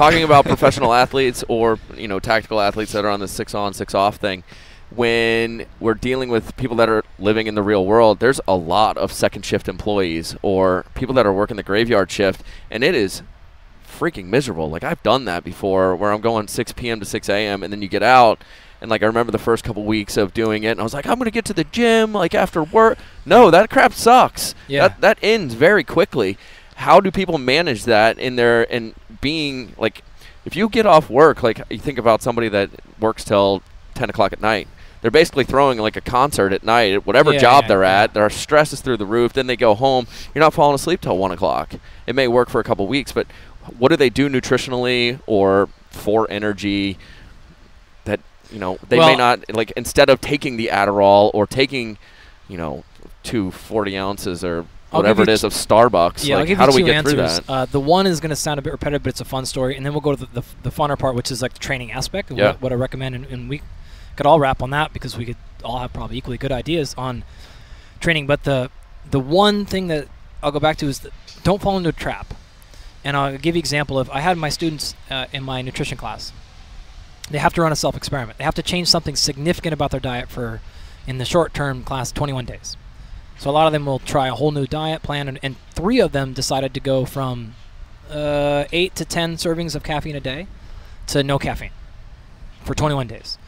talking about professional athletes or, you know, tactical athletes that are on the 6 on, 6 off thing, when we're dealing with people that are living in the real world, there's a lot of second shift employees or people that are working the graveyard shift, and it is freaking miserable. Like, I've done that before where I'm going 6 p.m. to 6 a.m. and then you get out, and like I remember the first couple weeks of doing it, and I was like, I'm going to get to the gym like after work. No, that crap sucks. Yeah. That ends very quickly. How do people manage that in their, and being like, if you get off work, like you think about somebody that works till 10 o'clock at night, they're basically throwing like a concert at night at whatever job they're at. Their stress is through the roof. Then they go home. You're not falling asleep till 1 o'clock. It may work for a couple weeks, but what do they do nutritionally or for energy that, you know, they may not, like, instead of taking the Adderall or taking, you know, 2 40 ounces or whatever it is of Starbucks. Yeah, like, I'll how do we give you get 2 through answers. that? The one is going to sound a bit repetitive, but it's a fun story. And then we'll go to the funner part, which is like the training aspect, and what I recommend. And we could all wrap on that because we could all have probably equally good ideas on training. But the one thing that I'll go back to is don't fall into a trap. And I'll give you an example of, I had my students in my nutrition class. They have to run a self-experiment. They have to change something significant about their diet for, in the short-term class, 21 days. So a lot of them will try a whole new diet plan, and 3 of them decided to go from 8 to 10 servings of caffeine a day to no caffeine for 21 days.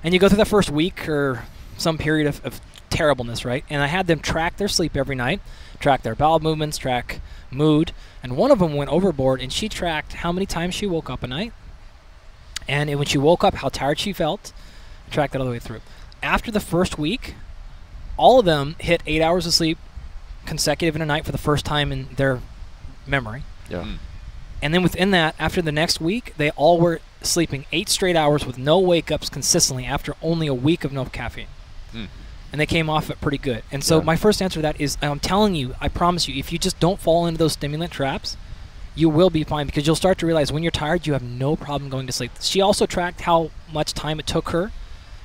And you go through the first week or some period of terribleness, right? And I had them track their sleep every night, track their bowel movements, track mood, and one of them went overboard, and she tracked how many times she woke up a night, and when she woke up, how tired she felt, tracked that all the way through. After the first week, all of them hit 8 hours of sleep consecutive in a night for the first time in their memory. Yeah. And then within that, after the next week, they all were sleeping 8 straight hours with no wake-ups consistently after only a week of no caffeine. And they came off it pretty good. And so my first answer to that is, I'm telling you, I promise you, if you just don't fall into those stimulant traps, you will be fine, because you'll start to realize when you're tired, you have no problem going to sleep. She also tracked how much time it took her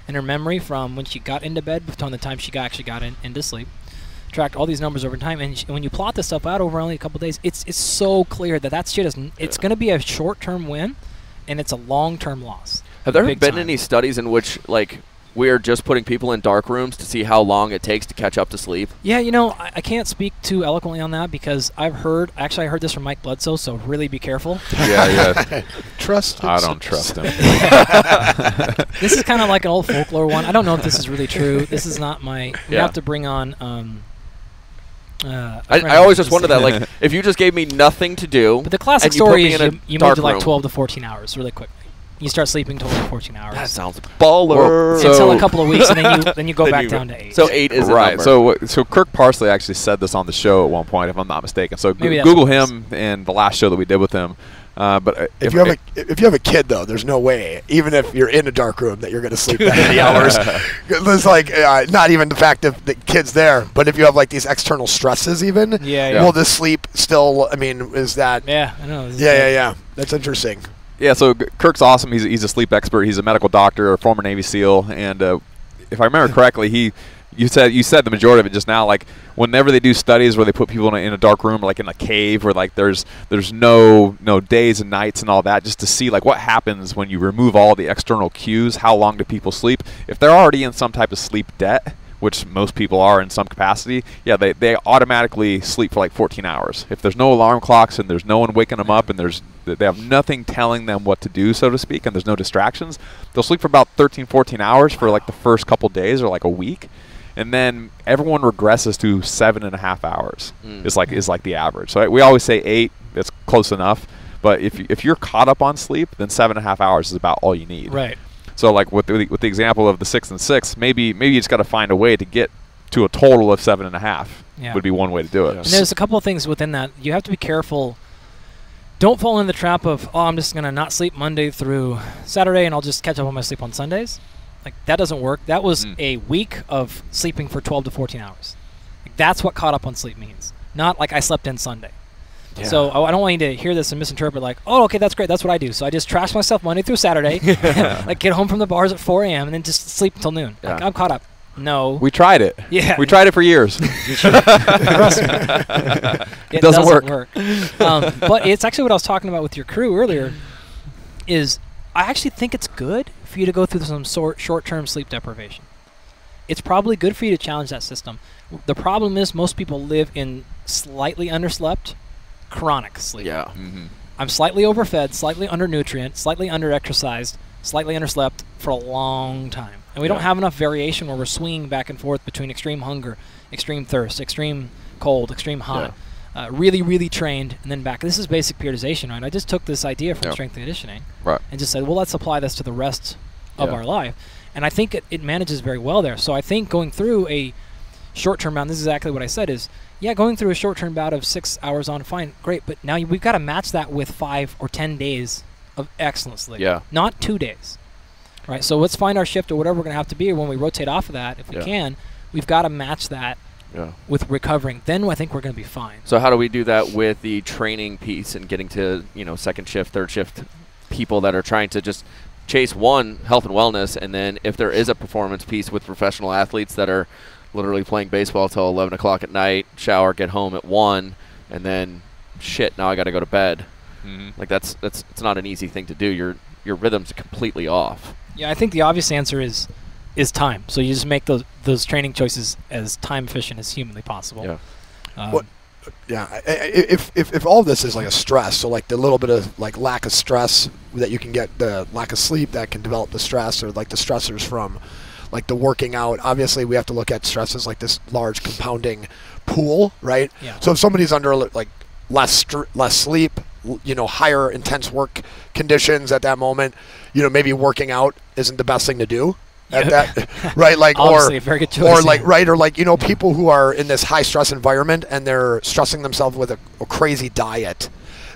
in her memory from when she got into bed to the time she actually got into sleep. Tracked all these numbers over time, and when you plot this stuff out over only a couple days, it's so clear that shit is it's going to be a short-term win, and it's a long-term loss. Have there been any studies in which, like, we're just putting people in dark rooms to see how long it takes to catch up to sleep? Yeah, you know, I can't speak too eloquently on that because I heard this from Mike Bledsoe, so really be careful. Yeah. Trust. I don't trust him. This is kind of like an old folklore one. I don't know if this is really true. This is not my... We have to bring on... I always just wonder that, like, if you just gave me nothing to do... But the classic story is you move to like 12 to 14 hours really quickly. You start sleeping 12 to 14 hours. That sounds baller. Until a couple of weeks, and then you go back down to 8. So 8 is right. So Kirk Parsley actually said this on the show at one point, if I'm not mistaken. So Google him in the last show that we did with him. But if you have a kid, though, there's no way, even if you're in a dark room, that you're going to sleep that many hours. It's like not even the fact that the kid's there, but if you have like these external stresses, even will the sleep still? I mean, is that? Yeah, I know. Yeah. That's interesting. Yeah, so Kirk's awesome. He's a sleep expert. He's a medical doctor, a former Navy SEAL, and if I remember correctly, you said the majority of it just now. Like whenever they do studies where they put people in a dark room, like in a cave, where like there's no days and nights and all that, just to see like what happens when you remove all the external cues. How long do people sleep? If they're already in some type of sleep debt, which most people are in some capacity, they automatically sleep for like 14 hours. If there's no alarm clocks and there's no one waking them up and they have nothing telling them what to do, so to speak, and there's no distractions, they'll sleep for about 13, 14 hours for like the first couple days or like a week. And then everyone regresses to 7.5 hours is like the average. So we always say 8, that's close enough. But if you're caught up on sleep, then 7.5 hours is about all you need. Right. So like with the example of the 6 and 6, maybe you just got to find a way to get to a total of 7.5 would be one way to do it. And there's a couple of things within that. You have to be careful. Don't fall in the trap of, I'm just going to not sleep Monday through Saturday and I'll just catch up on my sleep on Sundays. Like, that doesn't work. That was a week of sleeping for 12 to 14 hours. Like, that's what caught up on sleep means. Not like I slept in Sunday. Yeah. So I don't want you to hear this and misinterpret like, oh, okay, that's great. That's what I do. So I just trash myself Monday through Saturday, like get home from the bars at 4 a.m. and then just sleep until noon. Yeah. Like, I'm caught up. No. We tried it. Yeah. We tried it for years. It doesn't work. But it's actually what I was talking about with your crew earlier. is I actually think it's good for you to go through some short-term sleep deprivation. It's probably good for you to challenge that system. The problem is most people live in slightly underslept, chronic sleep. Yeah. Mm-hmm. I'm slightly overfed, slightly undernutrient, slightly underexercised, slightly underslept for a long time. And we don't have enough variation where we're swinging back and forth between extreme hunger, extreme thirst, extreme cold, extreme hot, really, really trained, and then back. This is basic periodization, right? I just took this idea from strength and conditioning and just said, well, let's apply this to the rest of our life. And I think it manages very well there. So I think going through a short-term bout, this is exactly what I said, is, going through a short-term bout of 6 hours on, fine, great. But now we've got to match that with 5 or 10 days of excellent sleep. Yeah. Not 2 days. Right? So let's find our shift or whatever we're going to have to be, or when we rotate off of that, if we can, we've got to match that with recovering. Then I think we're going to be fine. So how do we do that with the training piece and getting to, second shift, third shift people that are trying to just chase one, health and wellness, and then if there is a performance piece with professional athletes that are literally playing baseball till 11 o'clock at night, shower, get home at 1, and then now I got to go to bed. Mm-hmm. Like it's not an easy thing to do. Your rhythm's completely off. Yeah, I think the obvious answer is time. So you just make those training choices as time efficient as humanly possible. Yeah. If all of this is like a stress, so like the little bit of like lack of stress that you can get, the lack of sleep that can develop the stress, or like the stressors from like the working out, obviously we have to look at stresses like this large compounding pool, right? Yeah. So if somebody's under like less sleep, higher intense work conditions at that moment, maybe working out isn't the best thing to do. At that, right? Like, obviously, a very good choice, or like, right, or like, people who are in this high stress environment and they're stressing themselves with a crazy diet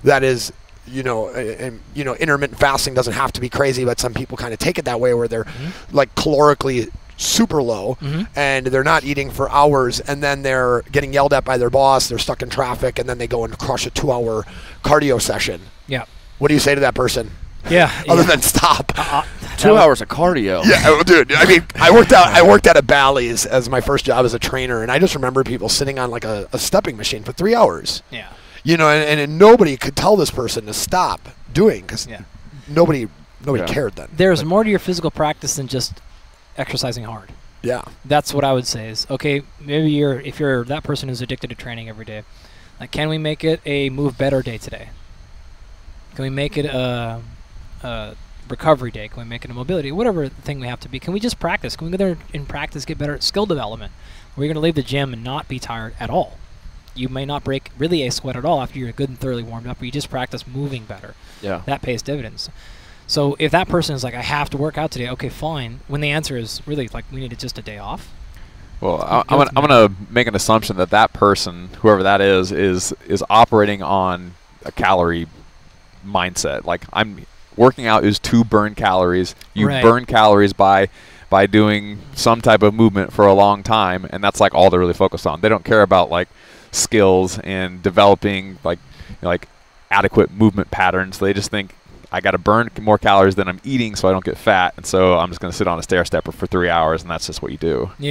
that is, intermittent fasting doesn't have to be crazy, but some people kind of take it that way, where they're like calorically super low and they're not eating for hours, and then they're getting yelled at by their boss, they're stuck in traffic, and then they go and crush a 2-hour cardio session. Yeah. What do you say to that person? Yeah. Other than stop. 2 hours of cardio. Yeah, dude. I mean, I worked at a Bally's as my first job as a trainer, and I just remember people sitting on like a stepping machine for 3 hours. Yeah. And nobody could tell this person to stop doing, because nobody cared then. There's more to your physical practice than just exercising hard. Yeah. That's what I would say is, okay, maybe if you're that person who's addicted to training every day, like, can we make it a move better day today? Can we make it a recovery day? Can we make it a mobility? Whatever the thing we have to be. Can we just practice? Can we go there and practice, get better at skill development? Where you're going to leave the gym and not be tired at all. You may not break really a sweat at all after you're good and thoroughly warmed up, but you just practice moving better. Yeah. That pays dividends. So if that person is like, I have to work out today, okay, fine. When the answer is really like, we need just a day off. Well, I'm gonna make an assumption that person, whoever that is operating on a calorie mindset. Like, I'm working out is to burn calories. You burn calories by doing some type of movement for a long time, and that's like all they're really focused on. They don't care about like skills and developing like adequate movement patterns. They just think, I got to burn more calories than I'm eating so I don't get fat, and so I'm just going to sit on a stair stepper for 3 hours, and that's just what you do. Yeah.